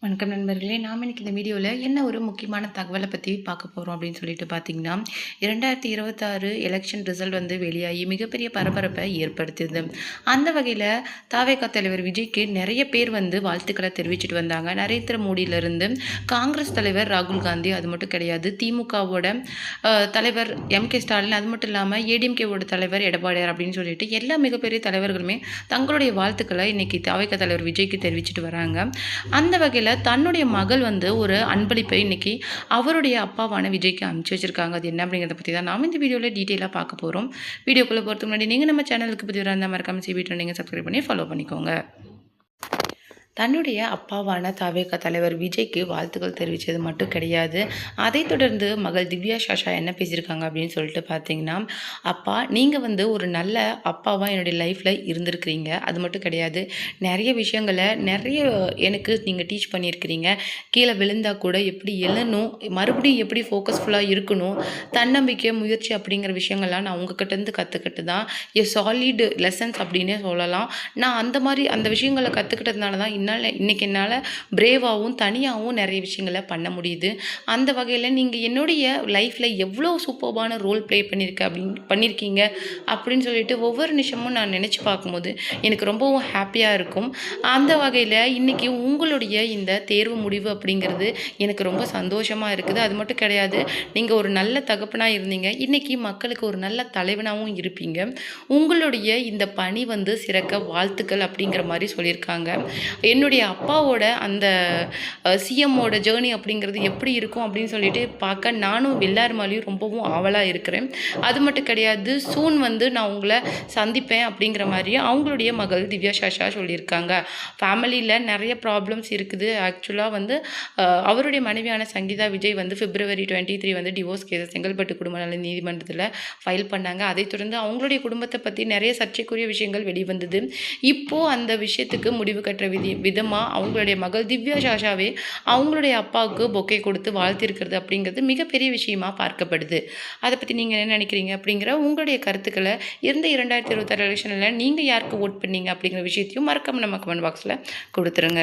வணக்கம் நண்பர்களே. நாம் இன்னைக்கு இந்த வீடியோவில் என்ன ஒரு முக்கியமான தகவலை பற்றி பார்க்க போகிறோம் அப்படின்னு சொல்லிட்டு பார்த்தீங்கன்னா, 2026 எலெக்ஷன் ரிசல்ட் வந்து வெளியாகி மிகப்பெரிய பரபரப்பை ஏற்படுத்தியது. அந்த வகையில் தாவேகா தலைவர் விஜய்க்கு நிறைய பேர் வந்து வாழ்த்துக்களை தெரிவிச்சிட்டு வந்தாங்க. நரேந்திர மோடியிலிருந்து காங்கிரஸ் தலைவர் ராகுல் காந்தி, அது மட்டும் கிடையாது, திமுகவோட தலைவர் கே ஸ்டாலின், அது மட்டும் இல்லாமல் ஏடிஎம்கேவோட தலைவர் எடப்பாடியார் அப்படின்னு சொல்லிட்டு எல்லா மிகப்பெரிய தலைவர்களுமே தங்களுடைய வாழ்த்துக்களை இன்னைக்கு தாவேகா தலைவர் விஜய்க்கு தெரிவிச்சிட்டு வராங்க. அந்த வகையில் தன்னுடைய மகள் வந்து ஒரு அன்பளிப்பை இன்னைக்கு அவருடைய அப்பாவான விஜய்க்கு அனுப்பிச்சு வச்சிருக்காங்க. அது என்ன அப்படிங்கிறத பற்றி தான் நாம் இந்த வீடியோவில் டீட்டெயிலாக பார்க்க போகிறோம். வீடியோக்குள்ளே போகிறதுக்கு முன்னாடி நீங்கள் நம்ம சேனலுக்கு புதியவராக இருந்தால் மறக்காம வீடியோ நீங்கள் சப்ஸ்கிரைப் பண்ணி ஃபாலோ பண்ணிக்கோங்க. தன்னுடைய அப்பாவான தவேகா தலைவர் விஜய்க்கு வாழ்த்துக்கள் தெரிவித்தது மட்டும் கிடையாது. அதைத் தொடர்ந்து மகள் திவ்யா சாஷா என்ன பேசியிருக்காங்க அப்படின்னு சொல்லிட்டு பார்த்தீங்கன்னா, அப்பா நீங்கள் வந்து ஒரு நல்ல அப்பாவாக என்னுடைய லைஃப்பில் இருந்திருக்கிறீங்க. அது மட்டும் கிடையாது, நிறைய விஷயங்களை எனக்கு நீங்கள் டீச் பண்ணியிருக்கிறீங்க. கீழே விழுந்தா கூட எப்படி எழணும், மறுபடியும் எப்படி ஃபோக்கஸ்ஃபுல்லாக இருக்கணும், தன்னம்பிக்கை, முயற்சி அப்படிங்கிற விஷயங்கள்லாம் நான் உங்ககிட்டேருந்து கற்றுக்கிட்டு தான் சாலிட் லெசன்ஸ் அப்படின்னே சொல்லலாம். நான் அந்த விஷயங்களை கற்றுக்கிட்டதுனால தான் இன்னைக்கு என்னால் பிரேவாகவும் தனியாகவும் நிறைய விஷயங்களை பண்ண முடியுது. அந்த வகையில் நீங்கள் என்னுடைய லைஃப்பில் எவ்வளோ சூப்பர்பான ரோல் ப்ளே பண்ணியிருக்கீங்க அப்படின்னு சொல்லிட்டு ஒவ்வொரு நிமிஷமும் நான் நினச்சி பார்க்கும்போது எனக்கு ரொம்பவும் ஹாப்பியாக இருக்கும். அந்த வகையில் இன்றைக்கி உங்களுடைய இந்த தேர்வு முடிவு அப்படிங்கிறது எனக்கு ரொம்ப சந்தோஷமாக இருக்குது. அது மட்டும் கிடையாது, நீங்கள் ஒரு நல்ல தகப்பனாக இருந்தீங்க, இன்றைக்கி மக்களுக்கு ஒரு நல்ல தலைவனாகவும் இருப்பீங்க. உங்களுடைய இந்த பணி வந்து சிறக்க வாழ்த்துக்கள் அப்படிங்கிற மாதிரி சொல்லியிருக்காங்க. என்னுடைய அப்பாவோட அந்த சிஎம்மோட ஜேர்னி அப்படிங்கிறது எப்படி இருக்கும் அப்படின்னு சொல்லிட்டு பார்க்க நானும் எல்லார் மேலேயும் ரொம்பவும் ஆவலாக இருக்கிறேன். அது மட்டும் கிடையாது, சூன் வந்து நான் உங்களை சந்திப்பேன் அப்படிங்கிற மாதிரி அவங்களுடைய மகள் திவ்யா சாஷா சொல்லியிருக்காங்க. ஃபேமிலியில் நிறைய ப்ராப்ளம்ஸ் இருக்குது. ஆக்சுவலாக வந்து அவருடைய மனைவியான சங்கீதா விஜய் வந்து February 23 வந்து டிவோர்ஸ் கேஸ் செங்கல்பட்டு குடும்ப நல நீதிமன்றத்தில் ஃபைல் பண்ணாங்க. அதைத் தொடர்ந்து அவங்களுடைய குடும்பத்தை பற்றி நிறைய சர்ச்சைக்குரிய விஷயங்கள் வெளிவந்தது. இப்போது அந்த விஷயத்துக்கு முடிவு கட்டுற விதமாக அவங்களுடைய மகள் திவ்யா சாஷாவே அவங்களுடைய அப்பாவுக்கு பொக்கே கொடுத்து வாழ்த்திருக்கிறது அப்படிங்கிறது மிகப்பெரிய விஷயமா பார்க்கப்படுது. அதை பற்றி நீங்கள் என்ன நினைக்கிறீங்க அப்படிங்கிற உங்களுடைய கருத்துக்களை இருந்த 2026 எலெக்ஷனில் நீங்கள் யாருக்கு ஓட் பண்ணீங்க அப்படிங்கிற விஷயத்தையும் மறக்காம நம்ம கமெண்ட் பாக்ஸில் கொடுத்துருங்க.